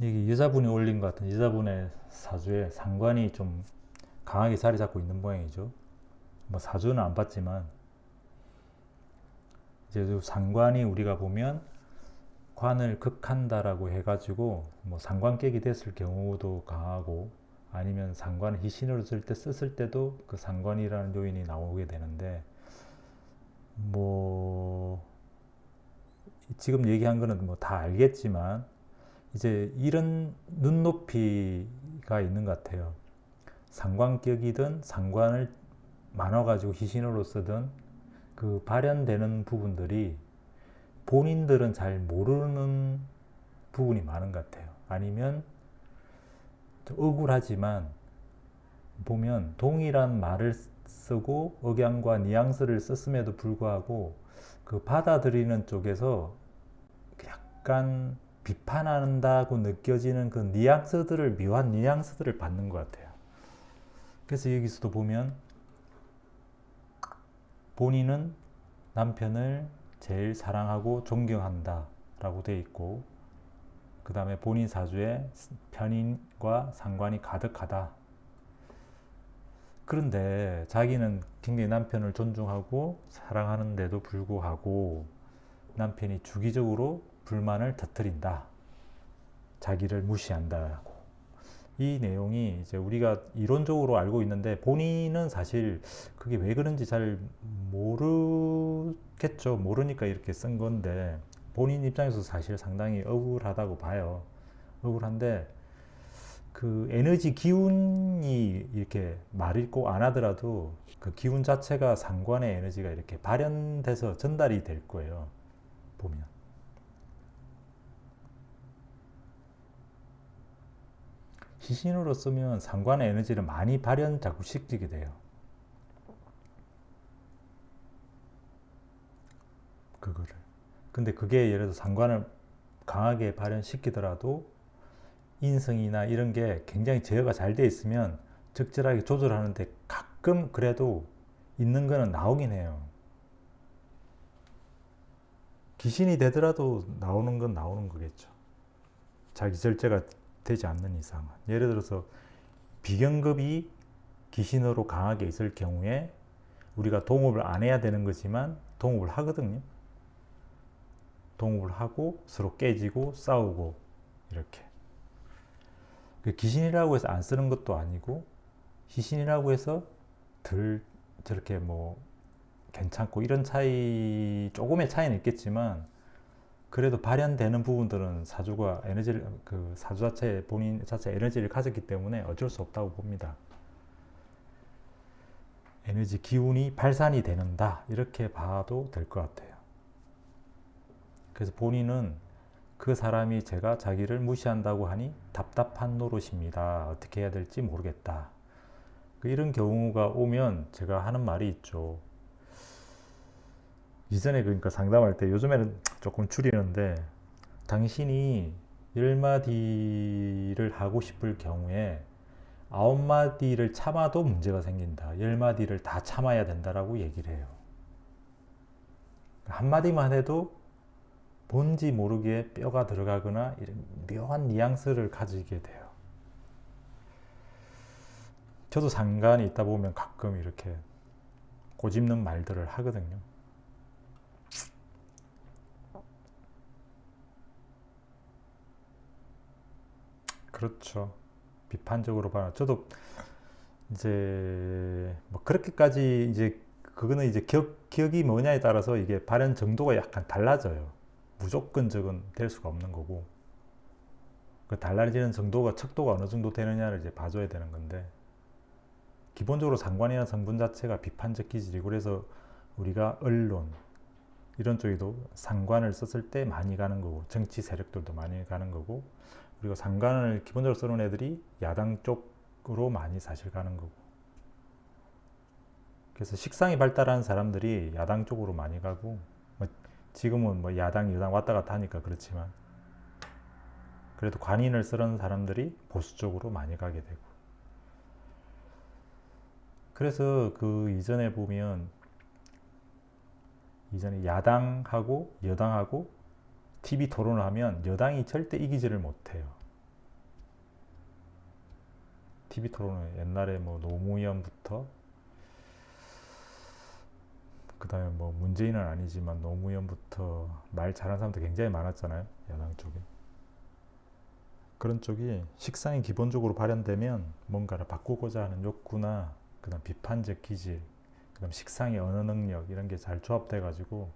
여기 여자분이 올린 것 같은 여자분의 사주에 상관이 좀 강하게 자리 잡고 있는 모양이죠. 뭐 사주는 안 봤지만 이제 상관이 우리가 보면 관을 극한다라고 해가지고 뭐 상관객이 됐을 경우도 강하고 아니면 상관을 희신으로 썼을 때도 그 상관이라는 요인이 나오게 되는데 뭐 지금 얘기한 거는 뭐 다 알겠지만 이제 이런 눈높이가 있는 것 같아요. 상관격이든 상관을 나눠가지고 희신으로 쓰든 그 발현되는 부분들이 본인들은 잘 모르는 부분이 많은 것 같아요. 아니면 좀 억울하지만 보면 동일한 말을 쓰고 억양과 뉘앙스를 썼음에도 불구하고 그 받아들이는 쪽에서 약간 비판한다고 느껴지는 그 뉘앙스들을 묘한 뉘앙스들을 받는 것 같아요. 그래서 여기서도 보면 본인은 남편을 제일 사랑하고 존경한다 라고 되어 있고 그 다음에 본인 사주에 편인과 상관이 가득하다. 그런데 자기는 굉장히 남편을 존중하고 사랑하는데도 불구하고 남편이 주기적으로 불만을 터뜨린다. 자기를 무시한다고. 이 내용이 이제 우리가 이론적으로 알고 있는데 본인은 사실 그게 왜 그런지 잘 모르겠죠. 모르니까 이렇게 쓴 건데 본인 입장에서 사실 상당히 억울하다고 봐요. 억울한데 그 에너지 기운이 이렇게 말을 꼭 안 하더라도 그 기운 자체가 상관의 에너지가 이렇게 발현돼서 전달이 될 거예요. 보면. 시신으로 쓰면 상관의 에너지를 많이 발현 자꾸 시키게 돼요. 그거를. 근데 그게 예를 들어 상관을 강하게 발현시키더라도 인성이나 이런 게 굉장히 제어가 잘 돼 있으면 적절하게 조절하는데 가끔 그래도 있는 거는 나오긴 해요. 귀신이 되더라도 나오는 건 나오는 거겠죠. 자기 절제가 되지 않는 이상은. 예를 들어서 비경급이 귀신으로 강하게 있을 경우에 우리가 동업을 안 해야 되는 거지만 동업을 하거든요. 동업을 하고 서로 깨지고 싸우고 이렇게. 귀신이라고 해서 안 쓰는 것도 아니고 희신이라고 해서 덜 저렇게 뭐 괜찮고 이런 차이 조금의 차이는 있겠지만 그래도 발현되는 부분들은 사주가 에너지를 그 사주 자체 본인 자체 에너지를 가졌기 때문에 어쩔 수 없다고 봅니다. 에너지 기운이 발산이 되는다 이렇게 봐도 될 것 같아요. 그래서 본인은 그 사람이 제가 자기를 무시한다고 하니 답답한 노릇입니다. 어떻게 해야 될지 모르겠다. 이런 경우가 오면 제가 하는 말이 있죠. 이전에 그러니까 상담할 때 요즘에는 조금 줄이는데 당신이 10마디를 하고 싶을 경우에 9마디를 참아도 문제가 생긴다. 10마디를 다 참아야 된다라고 얘기를 해요. 한마디만 해도 뭔지 모르게 뼈가 들어가거나 이런 묘한 뉘앙스를 가지게 돼요. 저도 상관이 있다 보면 가끔 이렇게 꼬집는 말들을 하거든요. 그렇죠. 비판적으로 봐. 저도 이제 뭐 그렇게까지 이제 그거는 이제 기억이 뭐냐에 따라서 이게 발현 정도가 약간 달라져요. 무조건적은 될 수가 없는 거고 그 달라지는 정도가 척도가 어느 정도 되느냐를 이제 봐줘야 되는 건데 기본적으로 상관이라는 성분 자체가 비판적 기질이고 그래서 우리가 언론 이런 쪽에도 상관을 썼을 때 많이 가는 거고 정치 세력들도 많이 가는 거고 그리고 상관을 기본적으로 쓰는 애들이 야당 쪽으로 많이 사실 가는 거고 그래서 식상이 발달한 사람들이 야당 쪽으로 많이 가고 뭐 지금은 뭐 야당 여당 왔다 갔다 하니까 그렇지만 그래도 관인을 쓰는 사람들이 보수 쪽으로 많이 가게 되고 그래서 그 이전에 보면 이전에 야당하고 여당하고 TV 토론을 하면 여당이 절대 이기지를 못해요. TV 토론은 옛날에 뭐 노무현부터 그 다음에 뭐 문재인은 아니지만 노무현부터 말 잘하는 사람도 굉장히 많았잖아요. 야당 쪽에. 그런 쪽이 식상이 기본적으로 발현되면 뭔가를 바꾸고자 하는 욕구나 그다음 비판적 기질, 그다음 식상의 언어 능력 이런 게 잘 조합돼 가지고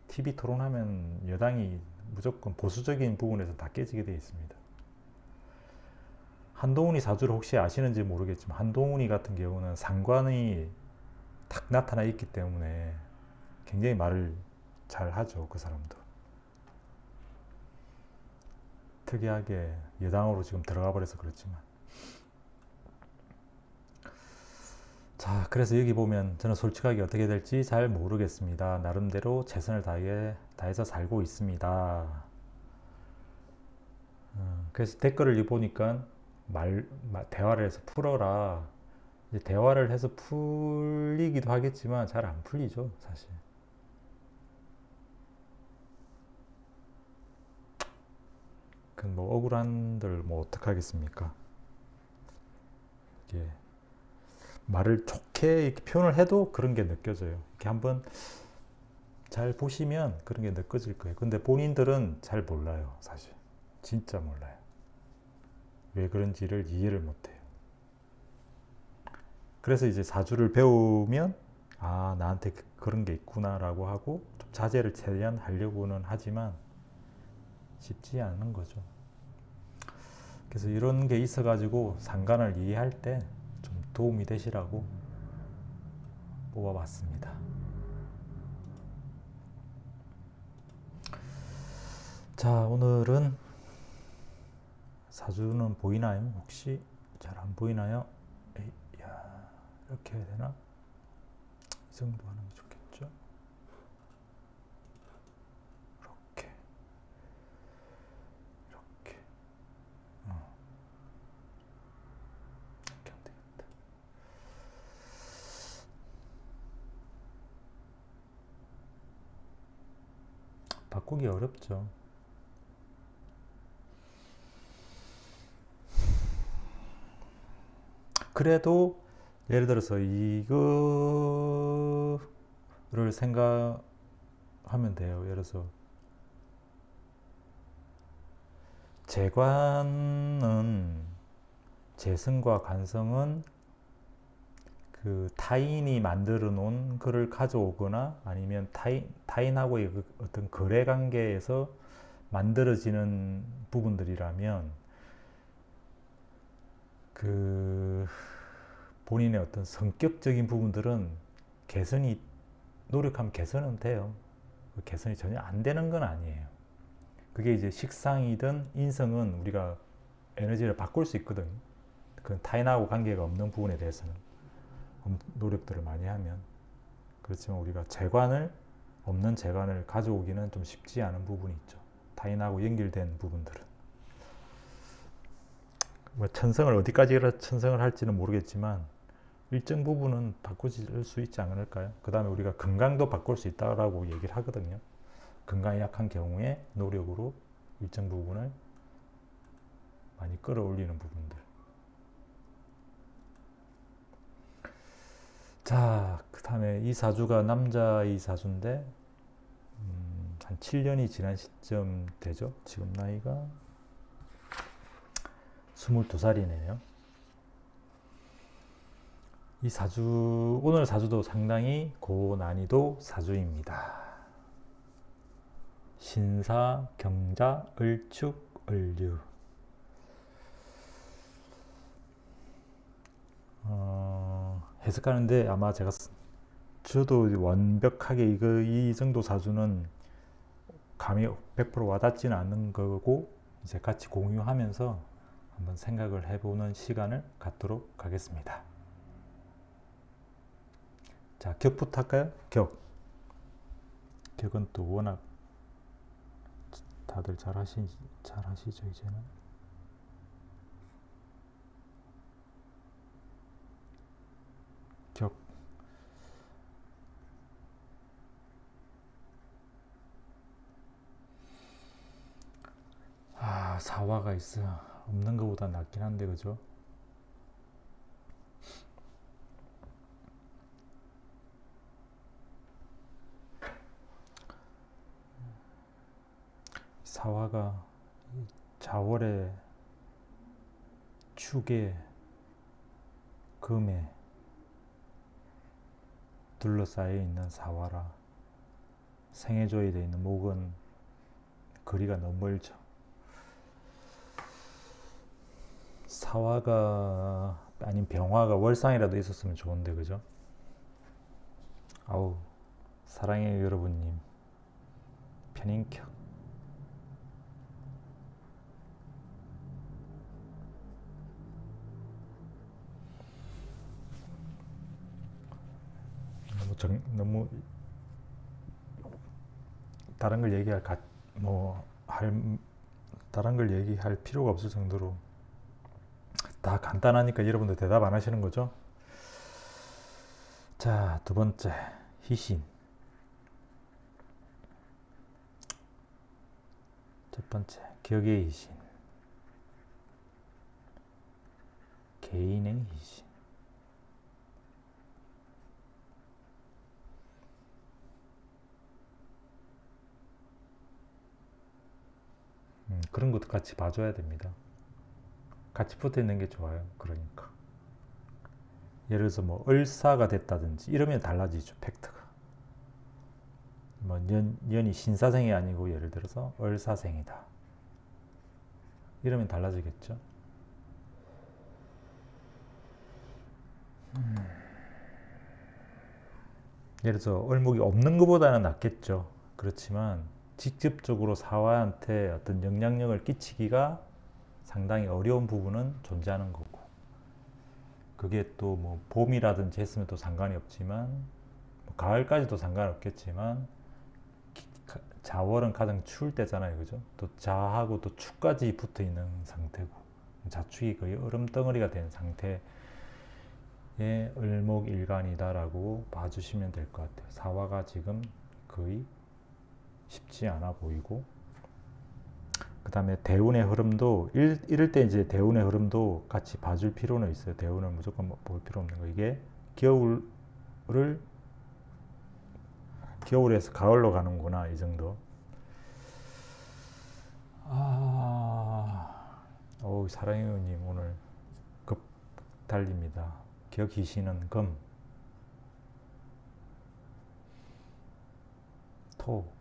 TV 토론하면 여당이 무조건 보수적인 부분에서 다 깨지게 되어 있습니다. 한동훈이 사주를 혹시 아시는지 모르겠지만 한동훈이 같은 경우는 상관이 딱 나타나 있기 때문에 굉장히 말을 잘 하죠. 그 사람도. 특이하게 여당으로 지금 들어가 버려서 그렇지만. 자, 그래서 여기 보면 저는 솔직하게 어떻게 될지 잘 모르겠습니다. 나름대로 최선을 다해서 살고 있습니다. 그래서 댓글을 보니까 대화를 해서 풀어라. 이제 대화를 해서 풀리기도 하겠지만 잘 안 풀리죠, 사실. 그건 뭐 억울한들 뭐 어떡하겠습니까? 이게 말을 좋게 이렇게 표현을 해도 그런 게 느껴져요. 이렇게 한번 잘 보시면 그런 게 느껴질 거예요. 근데 본인들은 잘 몰라요, 사실. 진짜 몰라요. 왜 그런지를 이해를 못해요. 그래서 이제 사주를 배우면 아, 나한테 그런 게 있구나라고 하고 좀 자제를 최대한 하려고는 하지만 쉽지 않은 거죠. 그래서 이런 게 있어가지고 상관을 이해할 때 좀 도움이 되시라고 뽑아봤습니다. 자, 오늘은 사주는 보이나요? 혹시 잘 안 보이나요? 에이, 야, 이렇게 해야 되나? 이 정도 하는 게 좋겠죠? 이렇게, 이렇게. 이렇게 하면 되겠다. 바꾸기 어렵죠. 그래도 예를 들어서 이거를 생각하면 돼요. 예를 들어서 재성과 관성은 그 타인이 만들어 놓은 글을 가져오거나 아니면 타인하고의 어떤 거래 관계에서 만들어지는 부분들이라면 그 본인의 어떤 성격적인 부분들은 노력하면 개선은 돼요. 개선이 전혀 안 되는 건 아니에요. 그게 이제 식상이든 인성은 우리가 에너지를 바꿀 수 있거든. 그 타인하고 관계가 없는 부분에 대해서는 노력들을 많이 하면. 그렇지만 우리가 없는 재관을 가져오기는 좀 쉽지 않은 부분이 있죠. 타인하고 연결된 부분들은. 뭐 천성을 어디까지 천성을 할지는 모르겠지만 일정 부분은 바꾸실 수 있지 않을까요? 그 다음에 우리가 건강도 바꿀 수 있다라고 얘기를 하거든요. 건강이 약한 경우에 노력으로 일정 부분을 많이 끌어올리는 부분들. 자, 그 다음에 이 사주가 남자의 사주인데 한 7년이 지난 시점 되죠. 지금 나이가 22살이네요. 이 사주, 오늘 사주도 상당히 고난이도 사주입니다. 신사, 경자, 을축, 을류. 해석하는데 아마 저도 완벽하게 이 정도 사주는 감이 100% 와닿지는 않는 거고 이제 같이 공유하면서 한번 생각을 해보는 시간을 갖도록 하겠습니다. 자, 격부터 할까요? 격은 또 워낙 다들 잘 하시죠, 이제는. 격. 사화가 있어. 없는 것보다 낫긴 한데, 그죠? 사화가 자월의 축에 금에 둘러싸여 있는 사화라 생해조에 되어 있는 목은 거리가 너무 멀죠. 사화가 아닌 병화가 월상이라도 있었으면 좋은데 그죠? 아우 사랑해요 여러분님. 편인격 너무 다른 걸 얘기할 다른 걸 얘기할 필요가 없을 정도로 다 간단하니까 여러분들 대답 안 하시는 거죠? 자, 두 번째 희신. 첫 번째 격의 희신. 개인의 희신. 그런 것도 같이 봐줘야 됩니다. 같이 붙어 있는 게 좋아요. 그러니까 예를 들어서 뭐 을사가 됐다든지 이러면 달라지죠. 팩트가. 뭐 년이 신사생이 아니고 예를 들어서 을사생이다. 이러면 달라지겠죠. 예를 들어서 을목이 없는 것보다는 낫겠죠. 그렇지만 직접적으로 사화한테 어떤 영향력을 끼치기가 상당히 어려운 부분은 존재하는 거고, 그게 또 뭐 봄이라든지 했으면 또 상관이 없지만 뭐 가을까지도 상관없겠지만 자월은 가장 추울 때잖아요. 그죠? 또 자하고 또 축까지 붙어 있는 상태고 자축이 거의 얼음 덩어리가 된 상태의 을목일간이다라고 봐주시면 될 것 같아요. 사화가 지금 거의 쉽지 않아 보이고, 그 다음에 대운의 흐름도 이럴 때 이제 대운의 흐름도 같이 봐줄 필요는 있어요. 대운을 무조건 볼 필요 없는 거. 이게 겨울에서 가을로 가는구나 이 정도. 사랑해요님 오늘 급 달립니다. 격희신은 금, 토,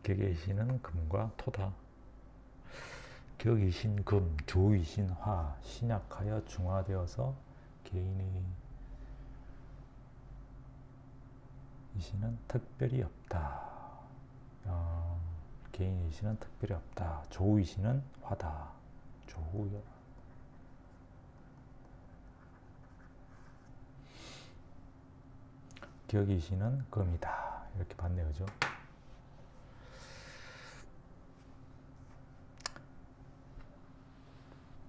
격의신은 금과 토다. 격이신 금, 조이신 화, 신약하여 중화되어서 개인의 이신은 특별히 없다. 개인의 이신은 특별히 없다. 조이신은 화다. 조후여. 격이신은 금이다. 이렇게 봤네요, 그죠?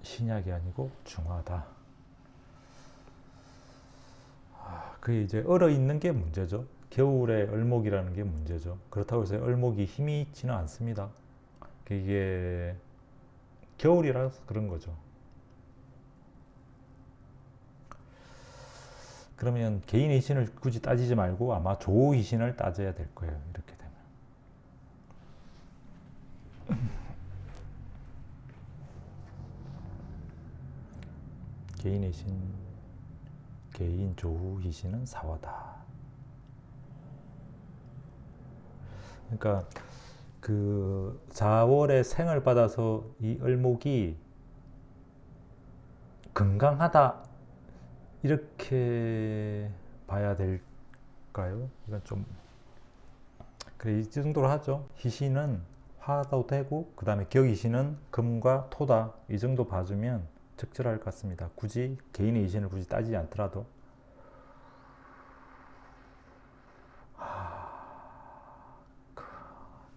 신약이 아니고 중화다. 그게 이제 얼어 있는 게 문제죠. 겨울에 을목이라는 게 문제죠. 그렇다고 해서 을목이 힘이 있지는 않습니다. 이게 겨울이라서 그런 거죠. 그러면 개인의 신을 굳이 따지지 말고 아마 조의 신을 따져야 될 거예요. 이렇게 되면. 개인의 신, 개인 조후 희신은 사화다. 그러니까 그 4월에 생을 받아서 이 을목이 건강하다 이렇게 봐야 될까요? 이건 좀 그래 이 정도로 하죠. 희신은 화도 되고 그 다음에 격희신은 금과 토다 이 정도 봐주면 적절할 것 같습니다. 굳이 개인의 이신을 굳이 따지지 않더라도.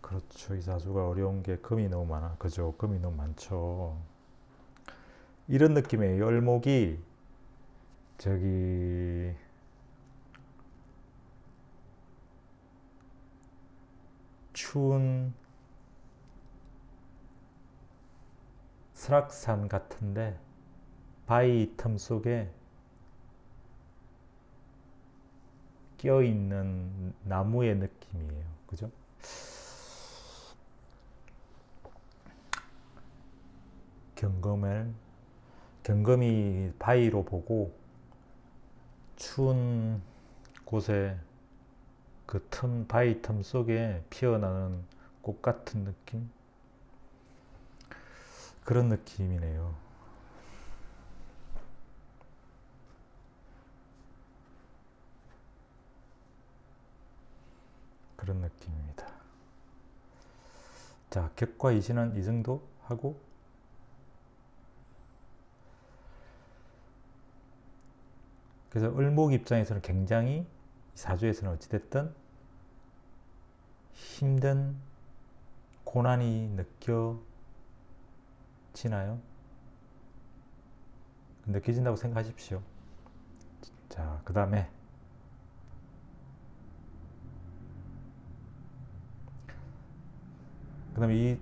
그렇죠. 이 사주가 어려운 게 금이 너무 많아. 그죠? 금이 너무 많죠. 이런 느낌의 을목이 저기 추운 설악산 같은데 바위 틈 속에 껴있는 나무의 느낌이에요. 그죠? 경검이 바위로 보고 추운 곳에 그 바위 틈 속에 피어나는 꽃 같은 느낌? 그런 느낌이네요. 그런 느낌입니다. 자, 격과 이신은 이 정도 하고, 그래서 을목 입장에서는 굉장히 사주에서는 어찌됐든 힘든 고난이 느껴지나요? 느껴진다고 생각하십시오. 자, 그 다음에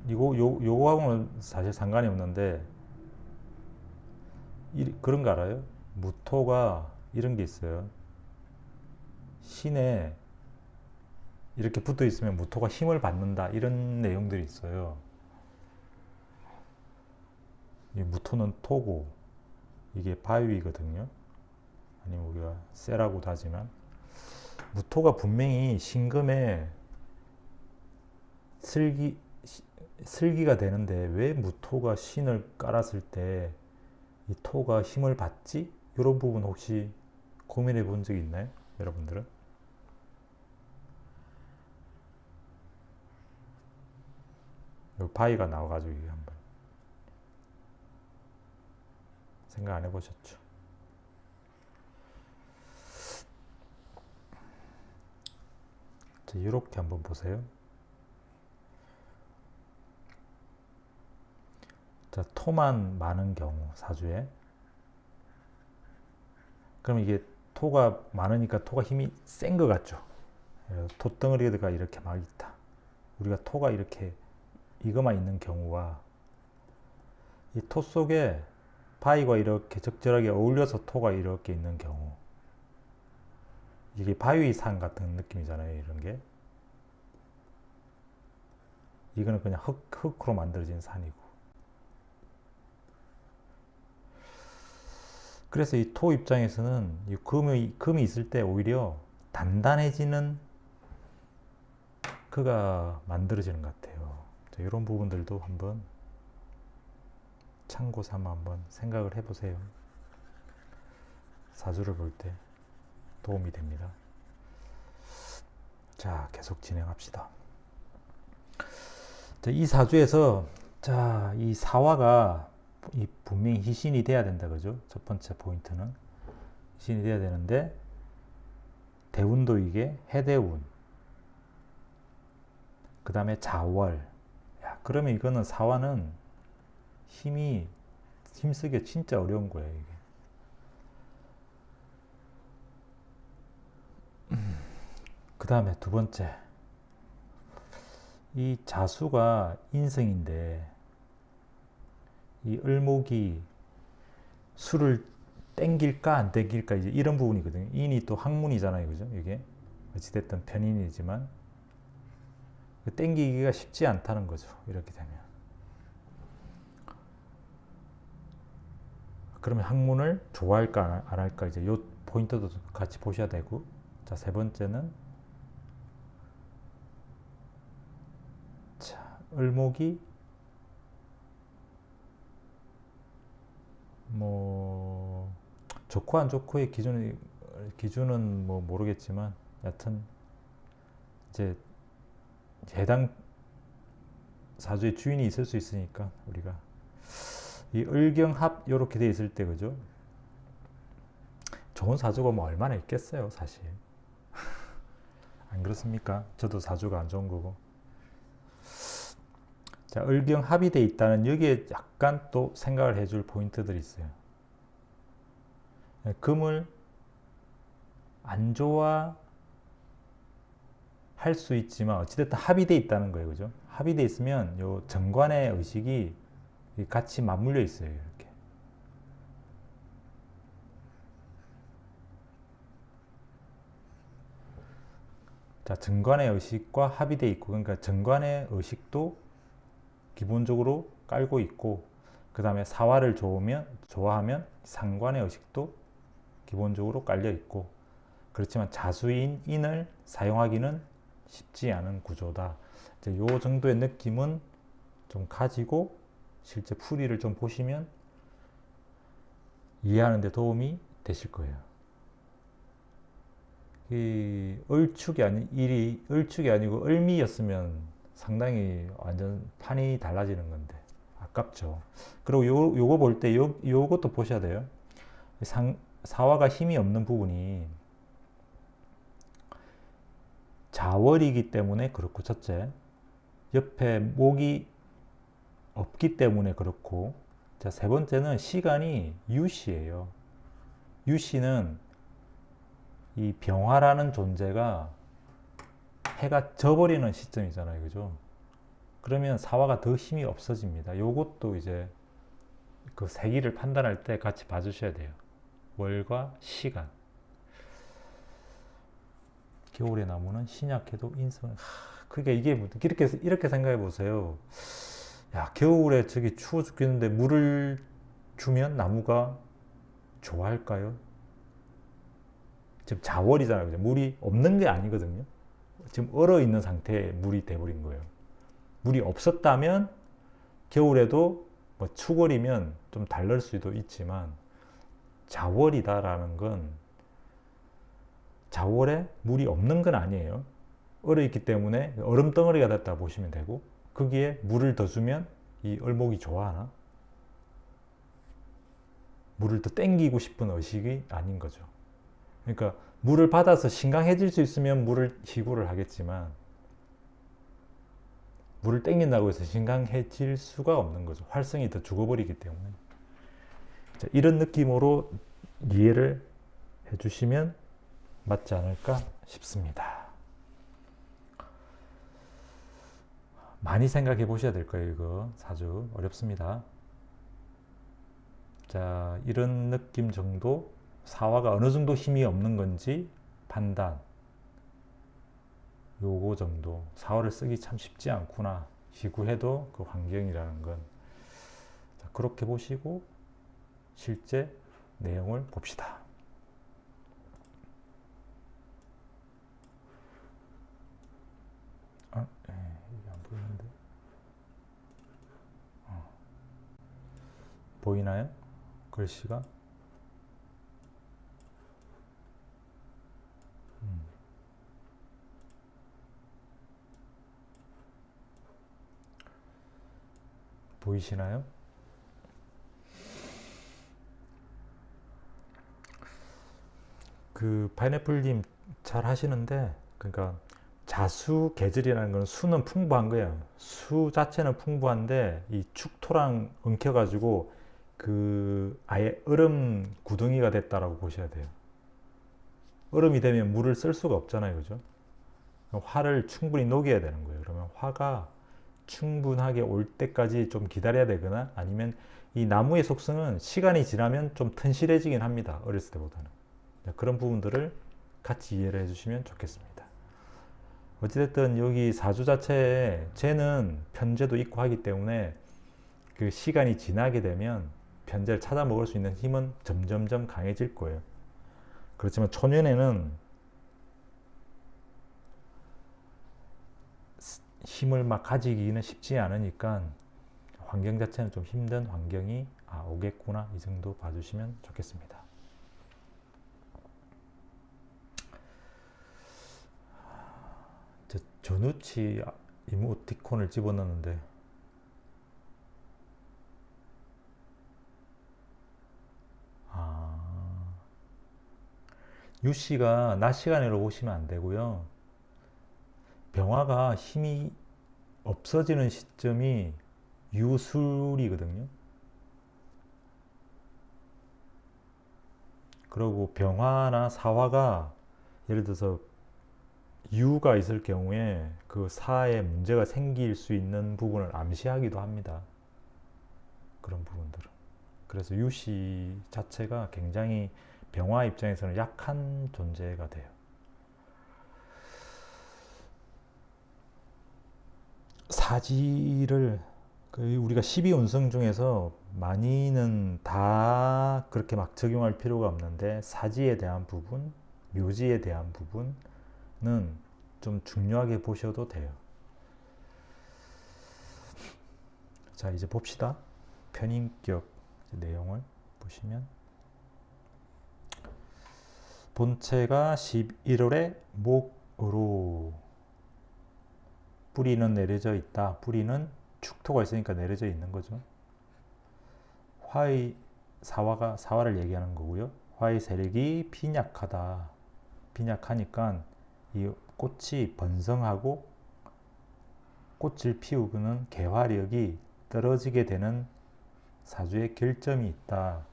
요거하고는 사실 상관이 없는데, 그런 거 알아요? 무토가 이런 게 있어요. 신에 이렇게 붙어 있으면 무토가 힘을 받는다, 이런 내용들이 있어요. 이 무토는 토고 이게 바위거든요. 아니면 우리가 쇠라고도 하지만, 무토가 분명히 신금에 슬기가 되는데 왜 무토가 신을 깔았을 때 이 토가 힘을 받지? 이런 부분 혹시 고민해 본 적 있나요? 여러분들은? 바위가 나와가지고 이게 한번 생각 안 해보셨죠? 자, 이렇게 한번 보세요. 자, 토만 많은 경우 사주에, 그럼 이게 토가 많으니까 토가 힘이 센 것 같죠? 토덩어리가 이렇게 막 있다. 우리가 토가 이렇게 이거만 있는 경우와 이 토 속에 바위가 이렇게 적절하게 어울려서 토가 이렇게 있는 경우, 이게 바위산 같은 느낌이잖아요. 이런 게, 이거는 그냥 흙으로 만들어진 산이고, 그래서 이 토 입장에서는 이 금이 있을 때 오히려 단단해지는 그가 만들어지는 것 같아요. 자, 이런 부분들도 한번 참고 삼아 한번 생각을 해보세요. 사주를 볼 때 도움이 됩니다. 자, 계속 진행합시다. 자, 이 사주에서, 자, 이 사화가 분명히 희신이 돼야 된다, 그죠? 첫 번째 포인트는 희신이 돼야 되는데, 대운도 이게 해대운, 그 다음에 자월. 야, 그러면 이거는 사화는 힘쓰기가 진짜 어려운 거예요, 이게. 그 다음에 두 번째, 이 자수가 인성인데 이 을목이 수를 땡길까 안 땡길까, 이제 이런 부분이거든요. 인이 또 학문이잖아요, 그죠? 이게 어찌됐든 편인이지만 땡기기가 쉽지 않다는 거죠. 이렇게 되면, 그러면 학문을 좋아할까 안 할까, 이제 요 포인트도 같이 보셔야 되고. 자, 세 번째는, 자, 을목이 뭐 좋고 안 좋고의 기준은 뭐 모르겠지만, 여튼 이제 해당 사주의 주인이 있을 수 있으니까, 우리가 이 을경합 이렇게 돼 있을 때, 그죠? 좋은 사주가 뭐 얼마나 있겠어요, 사실. 안 그렇습니까? 저도 사주가 안 좋은 거고. 자, 을경합이 돼 있다는, 여기에 약간 또 생각을 해줄 포인트들이 있어요. 금을 안 좋아할 수 있지만 어찌됐든 합이 돼 있다는 거예요, 그죠? 합이 돼 있으면 요 정관의 의식이 같이 맞물려 있어요, 이렇게. 자, 정관의 의식과 합의되어 있고, 그러니까 정관의 의식도 기본적으로 깔고 있고, 그 다음에 사화를 좋아하면 상관의 의식도 기본적으로 깔려 있고, 그렇지만 자수인 인을 사용하기는 쉽지 않은 구조다. 이제 요 정도의 느낌은 좀 가지고 실제 풀이를 좀 보시면 이해하는 데 도움이 되실 거예요. 이 을축이 아니고 을미였으면 상당히 완전 판이 달라지는 건데 아깝죠. 그리고 요거 볼 때 요것도 보셔야 돼요. 사화가 힘이 없는 부분이 자월이기 때문에 그렇고, 첫째, 옆에 목이 없기 때문에 그렇고, 자, 세 번째는 시간이 유시예요. 유시는 이 병화라는 존재가 해가 져버리는 시점이잖아요, 그죠? 그러면 사화가 더 힘이 없어집니다. 요것도 이제 그 세기를 판단할 때 같이 봐주셔야 돼요. 월과 시간. 겨울의 나무는 신약해도 인성. 그러니까 이게 이렇게 생각해 보세요. 야, 겨울에 저기 추워 죽겠는데 물을 주면 나무가 좋아할까요? 지금 자월이잖아요. 그죠? 물이 없는 게 아니거든요. 지금 얼어 있는 상태에 물이 돼버린 거예요. 물이 없었다면 겨울에도 뭐 추월이면 좀 달랠 수도 있지만, 자월이다라는 건 자월에 물이 없는 건 아니에요. 얼어 있기 때문에 얼음 덩어리가 됐다 보시면 되고, 거기에 물을 더 주면 이 얼목이 좋아하나? 물을 더 땡기고 싶은 의식이 아닌 거죠. 그러니까 물을 받아서 신강해질 수 있으면 물을 희구를 하겠지만, 물을 땡긴다고 해서 신강해질 수가 없는 거죠. 활성이 더 죽어버리기 때문에. 자, 이런 느낌으로 이해를 해주시면 맞지 않을까 싶습니다. 많이 생각해 보셔야 될 거예요. 이거 아주 어렵습니다. 자, 이런 느낌 정도, 사화가 어느 정도 힘이 없는 건지 판단, 요거 정도. 사화를 쓰기 참 쉽지 않구나, 희구해도 그 환경이라는 건. 자, 그렇게 보시고 실제 내용을 봅시다. 이게 안 보이는데. 보이나요? 글씨가? 보이시나요? 그 파인애플님 잘 하시는데, 그러니까 자수 계절이라는 건 수는 풍부한 거예요. 수 자체는 풍부한데 이 축토랑 엉켜가지고 그 아예 얼음 구덩이가 됐다라고 보셔야 돼요. 얼음이 되면 물을 쓸 수가 없잖아요, 그죠? 화를 충분히 녹여야 되는 거예요. 그러면 화가 충분하게 올 때까지 좀 기다려야 되거나, 아니면 이 나무의 속성은 시간이 지나면 좀 튼실해지긴 합니다. 어렸을 때보다는. 그런 부분들을 같이 이해를 해주시면 좋겠습니다. 어찌됐든 여기 사주 자체에 쟤는 편제도 있고 하기 때문에 그 시간이 지나게 되면 편제를 찾아 먹을 수 있는 힘은 점점점 강해질 거예요. 그렇지만 초년에는 힘을 막 가지기는 쉽지 않으니까 환경 자체는 좀 힘든 환경이 오겠구나, 이 정도 봐주시면 좋겠습니다. 전우치 이모티콘을 집어넣는데 유씨가 낮 시간으로 보시면 안 되고요. 병화가 힘이 없어지는 시점이 유술이거든요. 그리고 병화나 사화가 예를 들어서 유가 있을 경우에 그 사에 문제가 생길 수 있는 부분을 암시하기도 합니다. 그런 부분들은. 그래서 유씨 자체가 굉장히 병화 입장에서는 약한 존재가 돼요. 사지를 우리가 12운성 중에서 많이는 다 그렇게 막 적용할 필요가 없는데 사지에 대한 부분, 묘지에 대한 부분은 좀 중요하게 보셔도 돼요. 자, 이제 봅시다. 편인격 내용을 보시면 본체가 11월에 목으로 뿌리는 내려져 있다. 뿌리는 축토가 있으니까 내려져 있는 거죠. 화의 사화를 얘기하는 거고요. 화의 세력이 빈약하다. 빈약하니까 이 꽃이 번성하고 꽃을 피우고는 개화력이 떨어지게 되는 사주의 결점이 있다.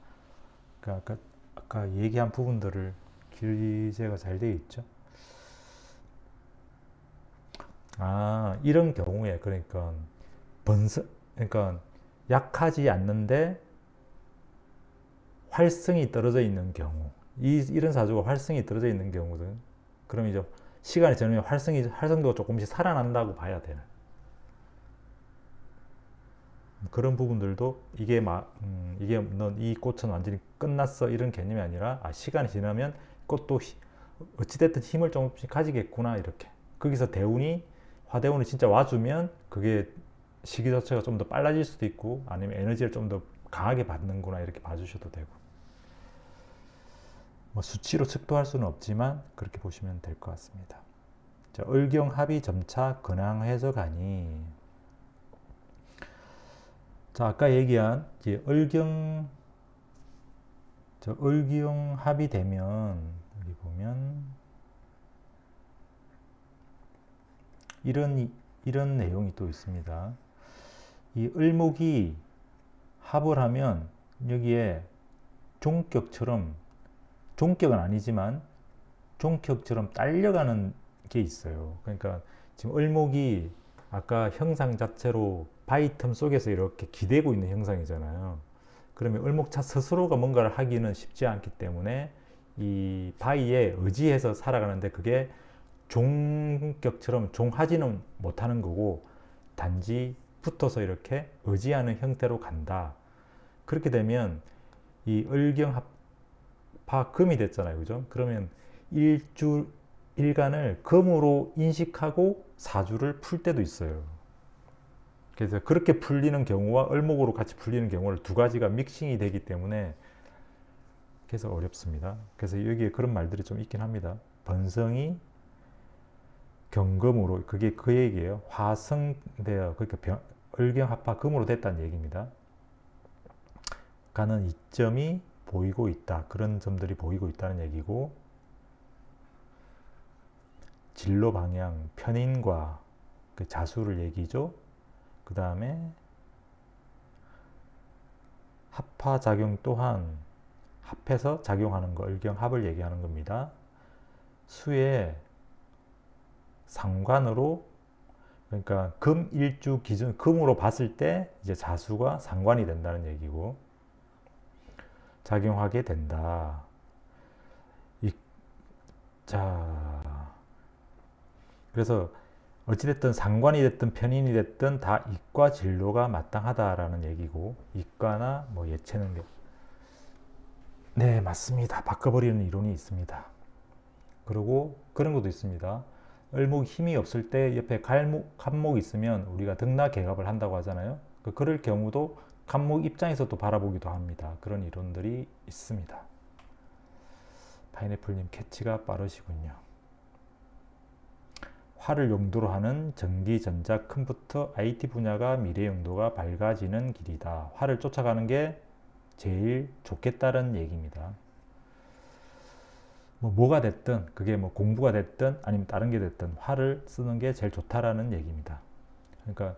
그러니까 아까 얘기한 부분들을 기재가 잘 되어 있죠. 이런 경우에 그러니까 약하지 않는데 활성이 떨어져 있는 경우, 이런 사주가 활성이 떨어져 있는 경우든, 그럼 이제 시간이 지나면 활성도가 조금씩 살아난다고 봐야 되는 그런 부분들도 이게 넌 이 꽃은 완전히 끝났어 이런 개념이 아니라 시간이 지나면 꽃도 어찌됐든 힘을 조금씩 가지겠구나 이렇게. 거기서 화대운이 진짜 와주면 그게 시기 자체가 좀 더 빨라질 수도 있고 아니면 에너지를 좀 더 강하게 받는구나 이렇게 봐주셔도 되고, 뭐 수치로 측도할 수는 없지만 그렇게 보시면 될 것 같습니다. 자, 을경합이 점차 근황해서 가니, 자, 아까 얘기한 이제 을경합이 되면 여기 보면 이런 내용이 또 있습니다. 이 을목이 합을 하면 여기에 종격은 아니지만 종격처럼 딸려가는 게 있어요. 그러니까 지금 을목이 아까 형상 자체로 바위 틈 속에서 이렇게 기대고 있는 형상이잖아요. 그러면 을목차 스스로가 뭔가를 하기는 쉽지 않기 때문에 이 바위에 의지해서 살아가는데 그게 종격처럼 종하지는 못하는 거고 단지 붙어서 이렇게 의지하는 형태로 간다. 그렇게 되면 이 을경합파 금이 됐잖아요. 그죠? 그러면 일간을 금으로 인식하고 사주를 풀 때도 있어요. 그래서 그렇게 풀리는 경우와 을목으로 같이 풀리는 경우를 두 가지가 믹싱이 되기 때문에 그래서 어렵습니다. 그래서 여기에 그런 말들이 좀 있긴 합니다. 번성이 경금으로, 그게 그 얘기예요. 화성되어, 그러니까 을경합파 금으로 됐다는 얘기입니다. 가는 이점이 보이고 있다. 그런 점들이 보이고 있다는 얘기고, 진로 방향, 편인과 그 자수를 얘기죠. 그 다음에 합파작용 또한 합해서 작용하는 거, 을경합을 얘기하는 겁니다. 수의 상관으로, 그러니까 금일주 기준, 금으로 봤을 때 이제 자수가 상관이 된다는 얘기고, 작용하게 된다. 자, 그래서 어찌됐든 상관이 됐든 편인이 됐든 다 이과 진로가 마땅하다라는 얘기고, 이과나 뭐 예체능, 네, 맞습니다. 바꿔버리는 이론이 있습니다. 그리고 그런 것도 있습니다. 을목이 힘이 없을 때 옆에 간목이 있으면 우리가 등락개갑을 한다고 하잖아요. 그럴 경우도 간목 입장에서도 바라보기도 합니다. 그런 이론들이 있습니다. 파인애플님 캐치가 빠르시군요. 화를 용도로 하는 전기, 전자, 컴퓨터, IT 분야가 미래 용도가 밝아지는 길이다. 화를 쫓아가는 게 제일 좋겠다는 얘기입니다. 뭐가 됐든, 그게 뭐 공부가 됐든 아니면 다른 게 됐든 화를 쓰는 게 제일 좋다라는 얘기입니다. 그러니까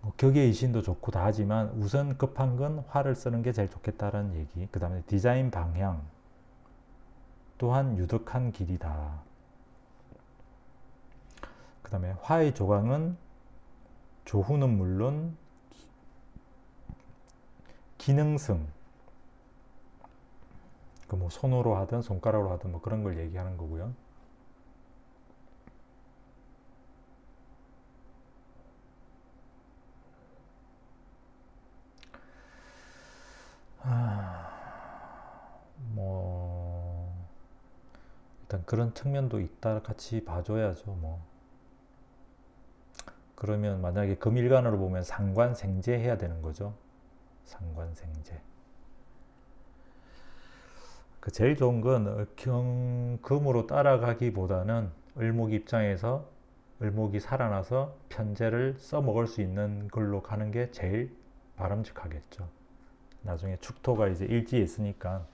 뭐 격의이신도 좋고 다 하지만 우선 급한 건 화를 쓰는 게 제일 좋겠다라는 얘기. 그 다음에 디자인 방향 또한 유득한 길이다. 그 다음에 화의 조강은 조후는 물론 기능성, 그 뭐 손으로 하든 손가락으로 하든 뭐 그런 걸 얘기하는 거고요. 일단 그런 측면도 있다 같이 봐줘야죠. 뭐 그러면 만약에 금일간으로 보면 상관생재 해야 되는 거죠. 상관생재. 그 제일 좋은 건 금으로 따라가기보다는 을목 입장에서 을목이 살아나서 편제를 써먹을 수 있는 걸로 가는 게 제일 바람직하겠죠. 나중에 축토가 이제 일지에 있으니까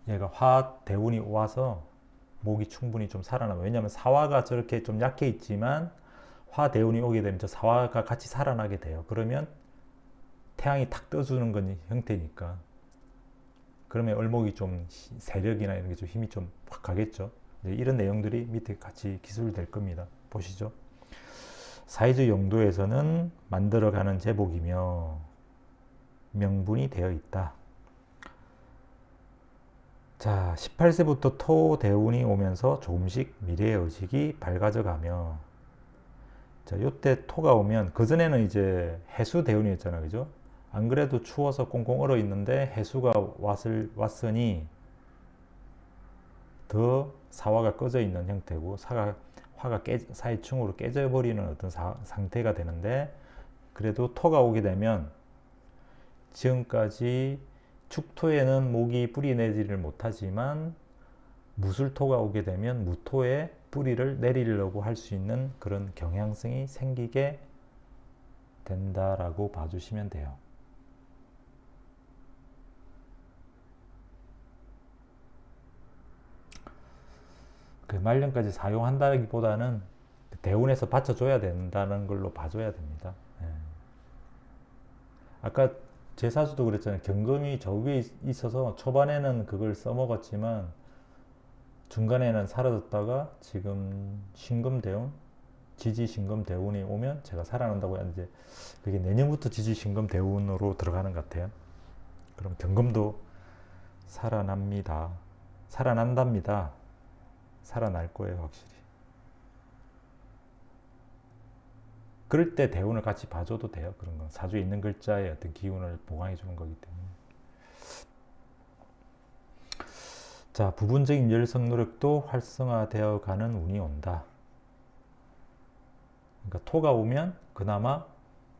얘가 화 대운이 와서 목이 충분히 좀 살아나면, 왜냐하면 사화가 저렇게 좀 약해 있지만 화 대운이 오게 되면 저 사화가 같이 살아나게 돼요. 그러면 태양이 탁 떠주는 건 형태니까, 그러면 을목이 좀 세력이나 이런 게 좀 힘이 좀 확 가겠죠. 이런 내용들이 밑에 같이 기술될 겁니다. 보시죠. 사이즈 용도에서는 만들어가는 제복이며 명분이 되어 있다. 자, 18세부터 토 대운이 오면서 조금씩 미래의 의식이 밝아져가며, 자, 요때 토가 오면, 그전에는 이제 해수 대운이었잖아요. 그죠? 안 그래도 추워서 꽁꽁 얼어 있는데 해수가 왔으니 더 사화가 꺼져 있는 형태고, 화가 사이충으로 깨져버리는 어떤 상태가 되는데, 그래도 토가 오게 되면 지금까지 축토에는 목이 뿌리 내지를 못하지만 무술토가 오게 되면 무토에 뿌리를 내리려고 할 수 있는 그런 경향성이 생기게 된다라고 봐주시면 돼요. 그 말년까지 사용한다기보다는 대운에서 받쳐줘야 된다는 걸로 봐줘야 됩니다. 예. 아까 제 사수도 그랬잖아요. 경금이 저 위에 있어서 초반에는 그걸 써먹었지만 중간에는 사라졌다가 지금 신금대운, 지지신금대운이 오면 제가 살아난다고 하는데, 그게 내년부터 지지신금대운으로 들어가는 것 같아요. 그럼 경금도 살아납니다. 살아난답니다. 살아날 거예요, 확실히. 그럴 때 대운을 같이 봐줘도 돼요. 그런 건 사주에 있는 글자의 어떤 기운을 보강해 주는 거기 때문에. 자, 부분적인 열성 노력도 활성화되어 가는 운이 온다. 그러니까 토가 오면 그나마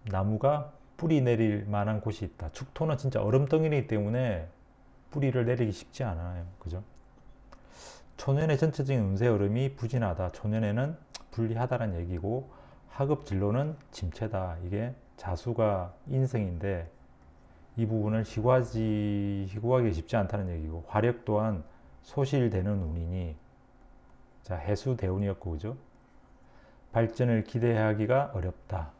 나무가 뿌리 내릴 만한 곳이 있다. 축토는 진짜 얼음덩이이기 때문에 뿌리를 내리기 쉽지 않아요. 그죠? 초년의 전체적인 운세 흐름이 부진하다. 초년에는 불리하다는 얘기고, 하급 진로는 침체다. 이게 자수가 인성인데 이 부분을 희구하기 쉽지 않다는 얘기고, 화력 또한 소실되는 운이니, 자, 해수 대운이었고, 그죠? 발전을 기대하기가 어렵다.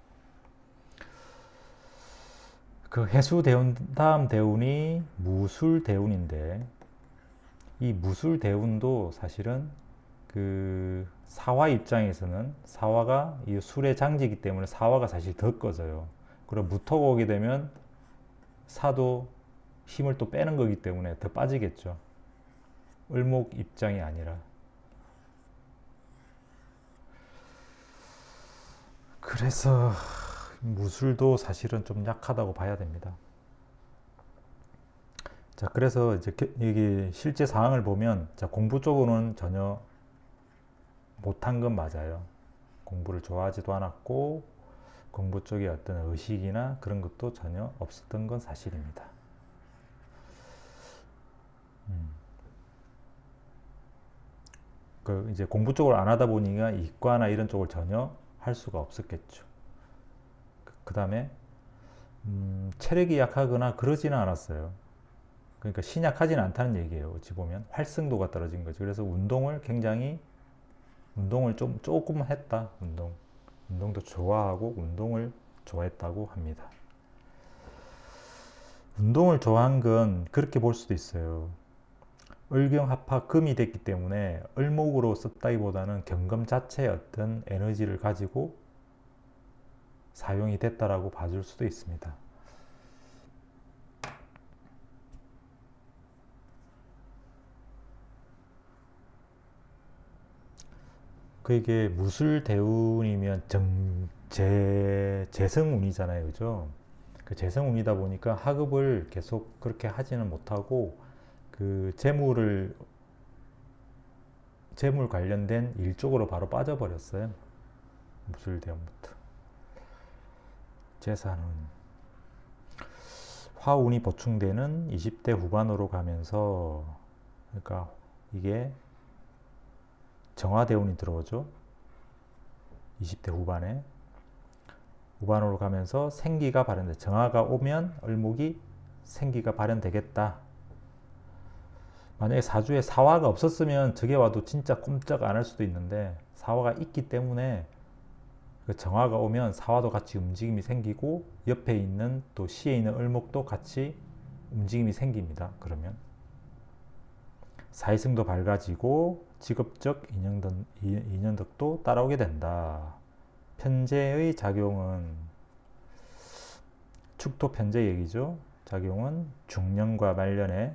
그 해수 대운 다음 대운이 무술 대운인데, 이 무술 대운도 사실은 그 사화 입장에서는, 사화가 이 술의 장지이기 때문에 사화가 사실 더 꺼져요. 그리고 무토가 오게 되면 사도 힘을 또 빼는 거기 때문에 더 빠지겠죠. 을목 입장이 아니라. 그래서 무술도 사실은 좀 약하다고 봐야 됩니다. 자, 그래서 이제 여기 실제 상황을 보면, 자, 공부 쪽으로는 전혀 못한 건 맞아요. 공부를 좋아하지도 않았고 공부 쪽에 어떤 의식이나 그런 것도 전혀 없었던 건 사실입니다. 그 이제 공부 쪽을 안 하다 보니까 이과나 이런 쪽을 전혀 할 수가 없었겠죠. 그 다음에 체력이 약하거나 그러지는 않았어요. 그러니까 신약하지는 않다는 얘기예요. 어찌 보면 활성도가 떨어진 거죠. 그래서 운동을 조금 했다. 운동도 좋아하고 운동을 좋아했다고 합니다. 운동을 좋아한 건 그렇게 볼 수도 있어요. 을경합화 금이 됐기 때문에 을목으로 썼다기보다는 경금 자체의 어떤 에너지를 가지고 사용이 됐다라고 봐줄 수도 있습니다. 그게 무술대운이면 재성운이잖아요. 그죠? 그 재성운이다 보니까 학업을 계속 그렇게 하지는 못하고, 그 재물을 재물 관련된 일 쪽으로 바로 빠져버렸어요. 무술대원부터. 재산운. 화운이 보충되는 20대 후반으로 가면서, 그러니까 이게 정화대운이 들어오죠. 20대 후반으로 가면서 생기가 발현돼. 정화가 오면 을목이 생기가 발현되겠다. 만약에 사주에 사화가 없었으면 저게 와도 진짜 꼼짝 안 할 수도 있는데, 사화가 있기 때문에 그 정화가 오면 사화도 같이 움직임이 생기고 옆에 있는 또 시에 있는 을목도 같이 움직임이 생깁니다. 그러면 사회성도 밝아지고 직업적 인연덕도 따라오게 된다. 편제의 작용은 축토 편제 얘기죠. 작용은 중년과 말년에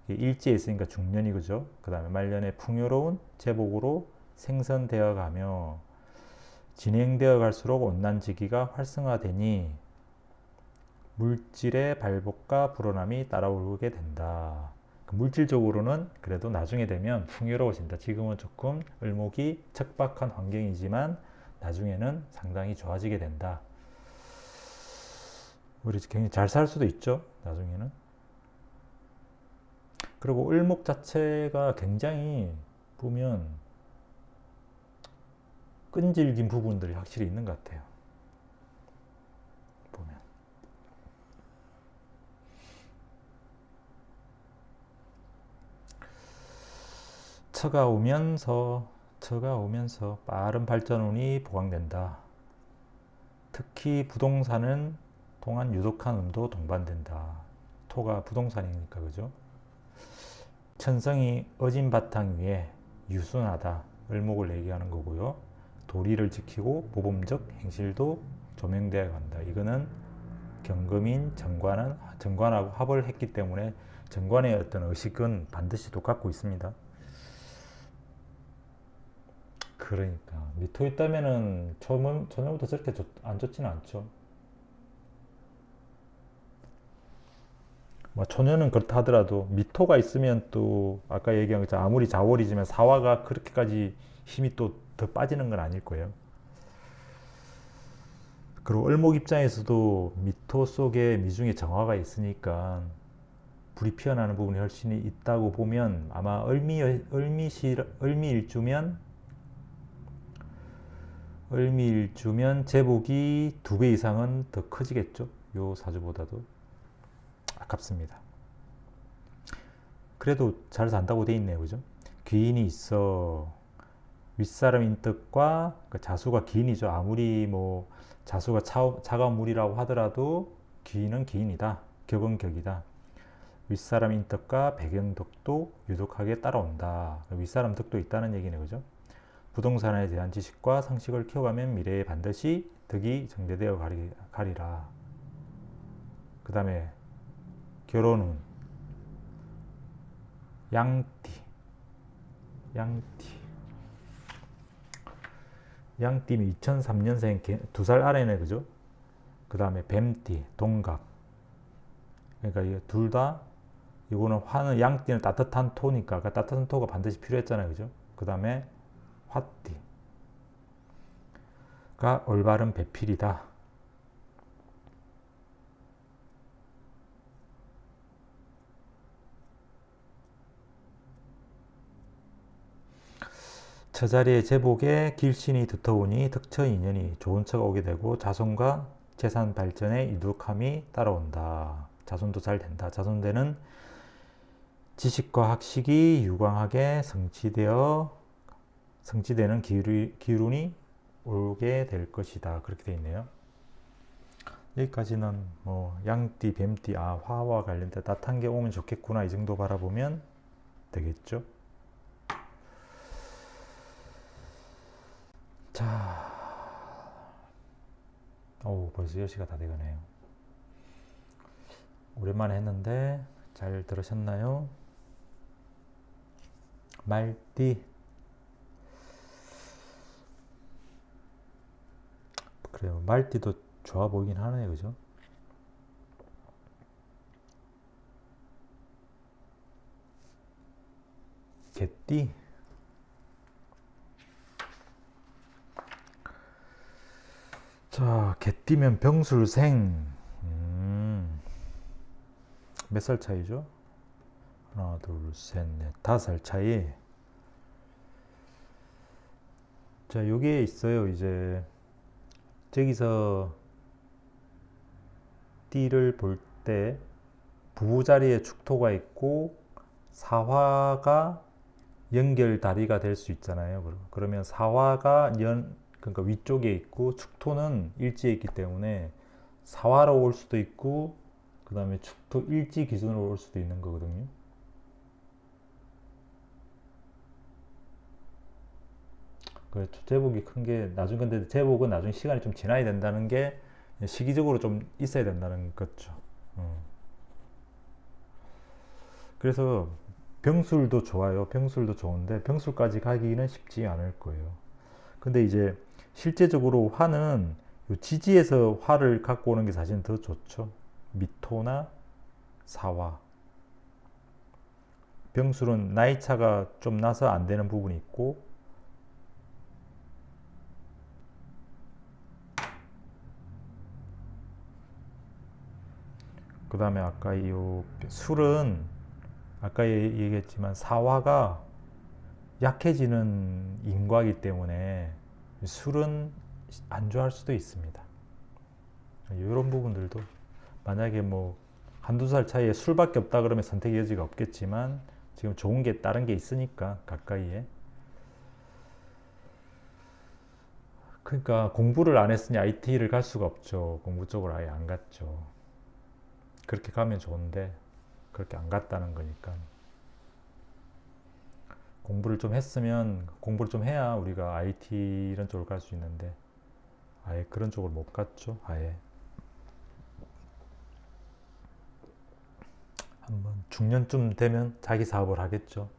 일지에 있으니까 중년이 그죠. 그 다음에 말년에 풍요로운 제복으로 생선되어 가며 진행되어 갈수록 온난지기가 활성화되니 물질의 발복과 불어남이 따라오게 된다. 물질적으로는 그래도 나중에 되면 풍요로워진다. 지금은 조금 을목이 척박한 환경이지만 나중에는 상당히 좋아지게 된다. 우리 굉장히 잘 살 수도 있죠. 나중에는. 그리고 을목 자체가 굉장히 보면 끈질긴 부분들이 확실히 있는 것 같아요. 보면. 처가 오면서 빠른 발전운이 보강된다. 특히 부동산은 동안 유독한 운도 동반된다. 토가 부동산이니까 그죠? 천성이 어진 바탕 위에 유순하다. 을목을 얘기하는 거고요. 도리를 지키고 모범적 행실도 조명되어 간다. 이거는 경금인 정관하고 합을 했기 때문에 정관의 어떤 의식은 반드시 똑같고 있습니다. 그러니까 미토 있다면은 처음부터 저렇게 안 좋지는 않죠. 뭐 초년은 그렇다 하더라도 미토가 있으면 또 아까 얘기한 것처럼 아무리 자월이지만 사화가 그렇게까지 힘이 또 더 빠지는 건 아닐 거예요. 그리고 을목 입장에서도 미토 속에 미중에 정화가 있으니까 불이 피어나는 부분이 훨씬 있다고 보면 아마 을미일주면 제복이 2배 이상은 더 커지겠죠. 요 사주보다도. 아깝습니다. 그래도 잘 산다고 돼 있네요. 그죠? 귀인이 있어. 윗사람 인덕과 그 자수가 기인이죠. 아무리 뭐 자수가 차가운 물이라고 하더라도 기인은 기인이다. 격은 격이다. 윗사람 인덕과 배경덕도 유독하게 따라온다. 윗사람 덕도 있다는 얘기네. 그죠? 부동산에 대한 지식과 상식을 키워가면 미래에 반드시 덕이 정제되어 가리라. 그 다음에 결혼은 양띠는 2003년생 2살 아래네. 그죠? 그 다음에 뱀띠 동갑. 그러니까 둘 다 이거는 화는 양띠는 따뜻한 토니까 그 따뜻한 토가 반드시 필요했잖아요. 그죠? 그 다음에 화띠가 올바른 배필이다. 처자리의 제복에 길신이 두터우니 덕처 인연이 좋은 처가 오게 되고 자손과 재산 발전에 유독함이 따라온다. 자손도 잘 된다. 자손되는 지식과 학식이 유광하게 성취되는 기운이 오게 될 것이다. 그렇게 되어 있네요. 여기까지는 뭐 양띠, 뱀띠, 화와 관련된 따뜻한 게 오면 좋겠구나 이 정도 바라보면 되겠죠. 자, 벌써 10시가 다 돼가네요. 오랜만에 했는데 잘 들으셨나요? 말띠. 그래요. 말띠도 좋아 보이긴 하네요. 그죠? 개띠. 자, 개띠면 병술생. 몇 살 차이죠? 하나, 둘, 셋, 넷, 5살 차이. 자, 여기에 있어요. 이제 저기서 띠를 볼 때 부부 자리에 축토가 있고 사화가 연결 다리가 될 수 있잖아요. 그러면 사화가 그러니까 위쪽에 있고 축토는 일지에 있기 때문에 사화로 올 수도 있고 그 다음에 축토 일지 기준으로 올 수도 있는 거거든요. 그렇죠. 제복이 큰 게 나중 근데 제복은 나중에 시간이 좀 지나야 된다는 게 시기적으로 좀 있어야 된다는 거죠. 그래서 병술도 좋아요. 병술도 좋은데 병술까지 가기는 쉽지 않을 거예요. 근데 이제 실제적으로 화는 지지에서 화를 갖고 오는 게 사실은 더 좋죠. 미토나 사화. 병술은 나이 차가 좀 나서 안 되는 부분이 있고 그 다음에 아까 이 술은 아까 얘기했지만 사화가 약해지는 인과이기 때문에 술은 안 좋아할 수도 있습니다. 이런 부분들도 만약에 뭐 한두 살 차이에 술밖에 없다 그러면 선택의 여지가 없겠지만 지금 좋은 게 다른 게 있으니까 가까이에 그러니까 공부를 안 했으니 IT를 갈 수가 없죠. 공부 쪽으로 아예 안 갔죠. 그렇게 가면 좋은데 그렇게 안 갔다는 거니까 공부를 좀 했으면 공부를 좀 해야 우리가 IT 이런 쪽으로 갈 수 있는데 아예 그런 쪽으로 못 갔죠. 아예 한번 중년쯤 되면 자기 사업을 하겠죠.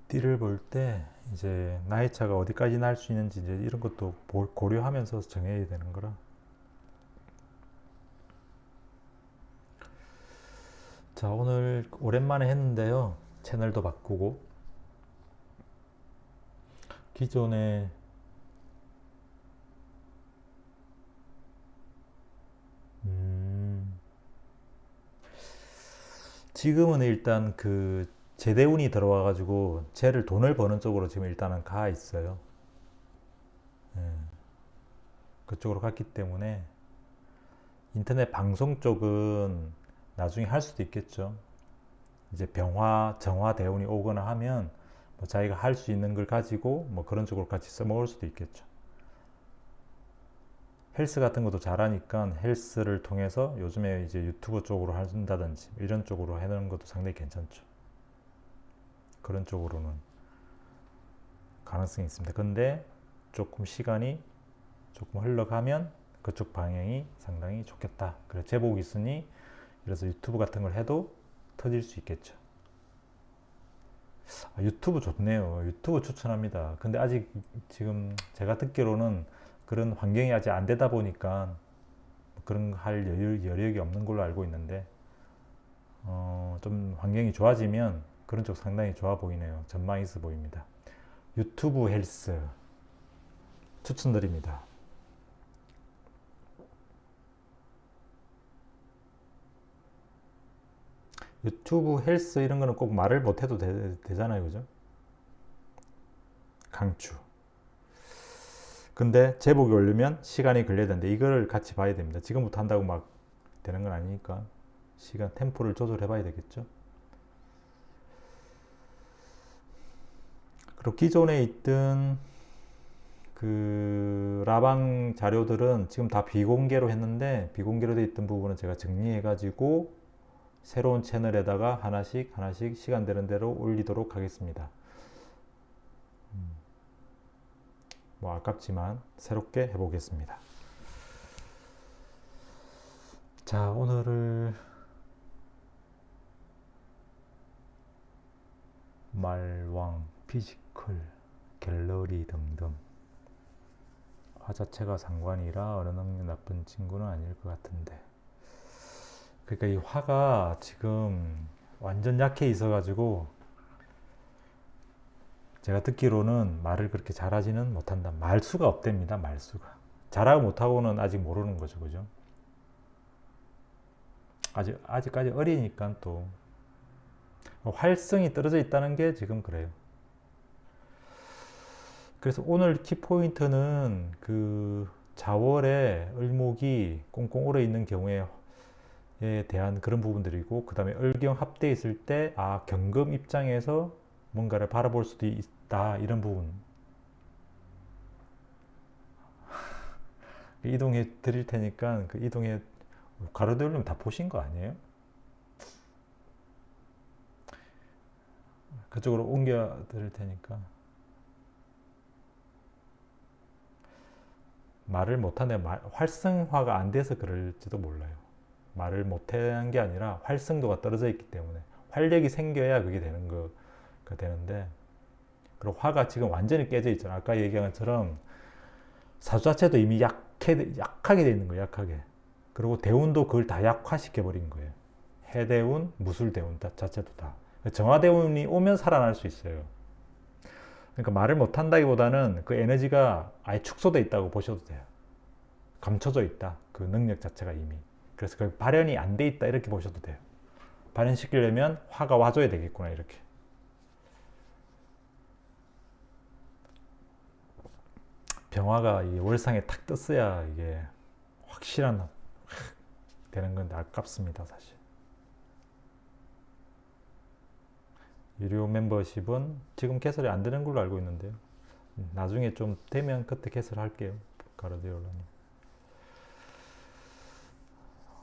띠를 볼 때 이제 나이 차가 어디까지나 할 수 있는지 이제 이런 것도 고려하면서 정해야 되는 거라. 자, 오늘 오랜만에 했는데요. 채널도 바꾸고 기존에 지금은 일단 그 재대운이 들어와 가지고 쟤를 돈을 버는 쪽으로 지금 일단은 가 있어요. 예, 그쪽으로 갔기 때문에 인터넷 방송 쪽은 나중에 할 수도 있겠죠. 이제 병화, 정화 대운이 오거나 하면 뭐 자기가 할 수 있는 걸 가지고 뭐 그런 쪽으로 같이 써먹을 수도 있겠죠. 헬스 같은 것도 잘하니까 헬스를 통해서 요즘에 이제 유튜브 쪽으로 한다든지 이런 쪽으로 해놓은 것도 상당히 괜찮죠. 그런 쪽으로는 가능성이 있습니다. 근데 조금 시간이 조금 흘러가면 그쪽 방향이 상당히 좋겠다. 그래 제복이 있으니 그래서 유튜브 같은 걸 해도 터질 수 있겠죠. 유튜브 좋네요. 유튜브 추천합니다. 근데 아직 지금 제가 듣기로는 그런 환경이 아직 안 되다 보니까 그런 거 할 여력이 없는 걸로 알고 있는데 좀 환경이 좋아지면 그런 쪽 상당히 좋아 보이네요. 전망이 있어 보입니다. 유튜브 헬스 추천드립니다. 유튜브 헬스 이런 거는 꼭 말을 못해도 되잖아요. 그죠? 강추. 근데 제복이 오려면 시간이 걸려야 되는데 이걸 같이 봐야 됩니다. 지금부터 한다고 막 되는 건 아니니까 시간 템포를 조절해 봐야 되겠죠. 그리고 기존에 있던 그 라방 자료들은 지금 다 비공개로 했는데 비공개로 돼 있던 부분은 제가 정리해 가지고 새로운 채널에다가 하나씩 시간 되는 대로 올리도록 하겠습니다. 뭐 아깝지만 새롭게 해보겠습니다. 자, 오늘을 말왕, 피지컬, 갤러리 등등 화 자체가 상관이라 어느 능력 나쁜 친구는 아닐 것 같은데 그러니까 이 화가 지금 완전 약해 있어 가지고 제가 듣기로는 말을 그렇게 잘하지는 못한다. 말수가 없답니다. 말수가. 잘하고 못하고는 아직 모르는 거죠. 그죠? 아직까지 어리니까 또 활성이 떨어져 있다는 게 지금 그래요. 그래서 오늘 키포인트는 그 자월에 을목이 꽁꽁 얼어 있는 경우에 대한 그런 부분들이고, 그 다음에 을경 합돼 있을 때 경금 입장에서 뭔가를 바라볼 수도 있다, 이런 부분 이동해 드릴 테니까 그 이동해 가로대올림 다 보신 거 아니에요? 그쪽으로 옮겨 드릴 테니까. 말을 못하네. 활성화가 안 돼서 그럴지도 몰라요. 말을 못한 게 아니라 활성도가 떨어져 있기 때문에, 활력이 생겨야 그게 되는 거가 되는데, 그리고 화가 지금 완전히 깨져 있잖아요. 아까 얘기한 것처럼 사주 자체도 이미 약하게 돼 있는 거예요. 약하게. 그리고 대운도 그걸 다 약화시켜 버린 거예요. 해대운, 무술대운 자체도 다. 정화대운이 오면 살아날 수 있어요. 그러니까 말을 못한다기보다는 그 에너지가 아예 축소돼 있다고 보셔도 돼요. 감춰져 있다. 그 능력 자체가 이미. 그래서 그 발현이 안 돼 있다, 이렇게 보셔도 돼요. 발현시키려면 화가 와줘야 되겠구나, 이렇게. 병화가 이 월상에 탁 떴어야 이게 확실한 되는 건데 아깝습니다, 사실. 유료 멤버십은 지금 개설이 안 되는 걸로 알고 있는데요. 나중에 좀 되면 그때 개설할게요. 가르디올라님.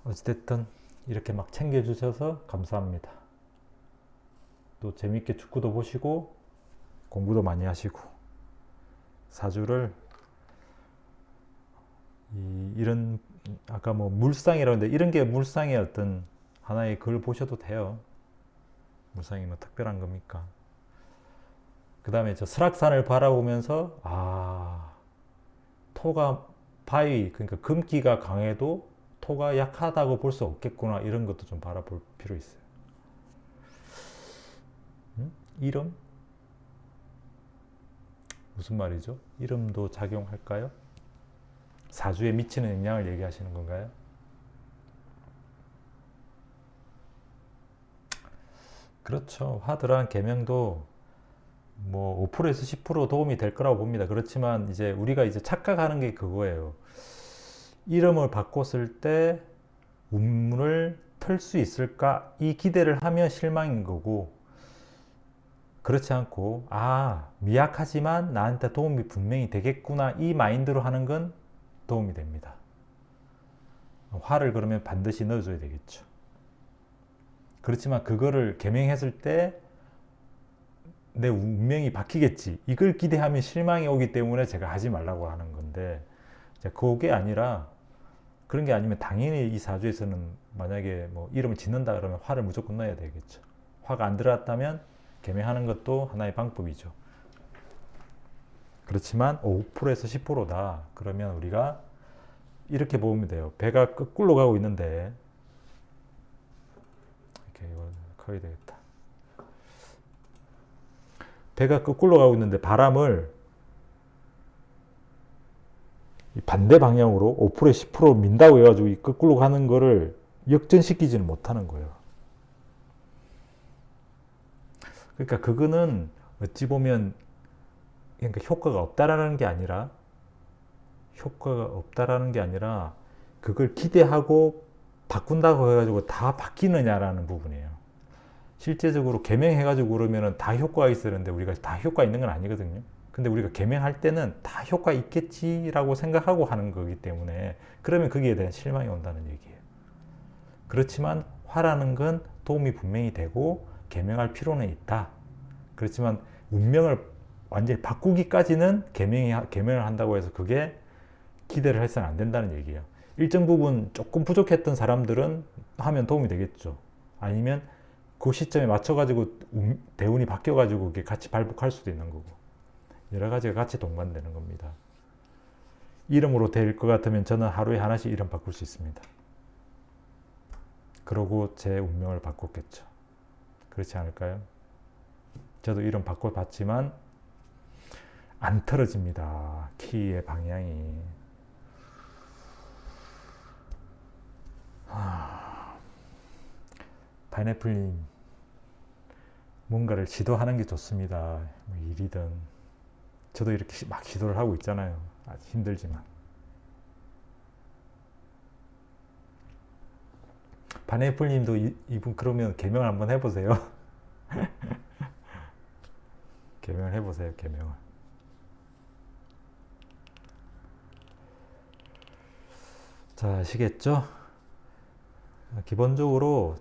어찌됐든 이렇게 막 챙겨주셔서 감사합니다. 또 재밌게 축구도 보시고 공부도 많이 하시고, 사주를 이런 아까 뭐 물상이라고 했는데, 이런 게 물상의 어떤 하나의 글 보셔도 돼요. 물상이 뭐 특별한 겁니까? 그 다음에 저 설악산을 바라보면서 토가 바위, 그러니까 금기가 강해도 토가 약하다고 볼 수 없겠구나, 이런 것도 좀 바라볼 필요 있어요. 이름? 무슨 말이죠? 이름도 작용할까요? 사주에 미치는 영향을 얘기하시는 건가요? 그렇죠. 화 들어간 계명도 뭐 5%에서 10% 도움이 될 거라고 봅니다. 그렇지만 이제 우리가 이제 착각하는 게 그거예요. 이름을 바꿨을 때 운문을 틀 수 있을까? 이 기대를 하면 실망인 거고, 그렇지 않고 미약하지만 나한테 도움이 분명히 되겠구나, 이 마인드로 하는 건 도움이 됩니다. 화를 그러면 반드시 넣어줘야 되겠죠. 그렇지만 그거를 계명했을 때 내 운명이 바뀌겠지, 이걸 기대하면 실망이 오기 때문에 제가 하지 말라고 하는 건데, 그게 아니라, 그런 게 아니면 당연히 이 사주에서는 만약에 뭐 이름을 짓는다 그러면 화를 무조건 넣어야 되겠죠. 화가 안 들어갔다면 계명하는 것도 하나의 방법이죠. 그렇지만 5%에서 10%다 그러면 우리가 이렇게 보면 돼요. 배가 거꾸로 가고 있는데, 이렇게 이거 커야 되겠다. 배가 거꾸로 가고 있는데 바람을 반대 방향으로 5%, 10% 민다고 해가지고 이 거꾸로 가는 거를 역전시키지는 못하는 거예요. 그러니까 그거는 어찌 보면 그러니까 효과가 없다라는 게 아니라 그걸 기대하고 바꾼다고 해가지고 다 바뀌느냐라는 부분이에요. 실제적으로 계명해가지고 그러면은 다 효과가 있었는데 우리가 다 효과 있는 건 아니거든요. 근데 우리가 계명할 때는 다 효과 있겠지라고 생각하고 하는 거기 때문에, 그러면 거기에 대한 실망이 온다는 얘기예요. 그렇지만 화라는 건 도움이 분명히 되고 계명할 필요는 있다. 그렇지만 운명을 완전히 바꾸기까지는 계명을 한다고 해서 그게 기대를 해서는 안 된다는 얘기예요. 일정 부분 조금 부족했던 사람들은 하면 도움이 되겠죠. 아니면 그 시점에 맞춰가지고 대운이 바뀌어가지고 그게 같이 발복할 수도 있는 거고, 여러 가지가 같이 동반되는 겁니다. 이름으로 될 것 같으면 저는 하루에 하나씩 이름 바꿀 수 있습니다. 그러고 제 운명을 바꿨겠죠. 그렇지 않을까요? 저도 이름 바꿔봤지만 안 틀어집니다. 키의 방향이. 파인애플님, 뭔가를 시도하는 게 좋습니다. 뭐 일이든. 저도 이렇게 막 시도를 하고 있잖아요. 아주 힘들지만. 파인애플님도 이분 그러면 개명을 한번 해보세요. 개명을 해보세요. 개명을. 자, 아시겠죠? 기본적으로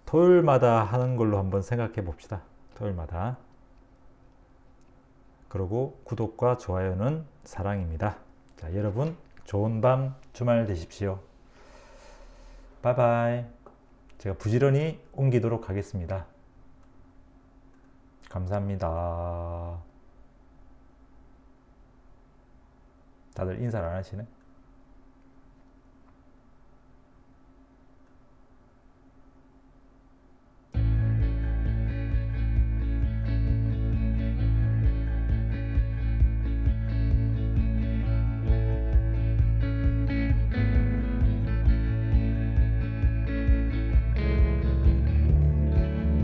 토요일마다 하는 걸로 한번 생각해 봅시다. 토요일마다. 그리고 구독과 좋아요는 사랑입니다. 자, 여러분 좋은 밤 주말 되십시오. 바이바이. 제가 부지런히 옮기도록 하겠습니다. 감사합니다. 다들 인사를 안 하시네?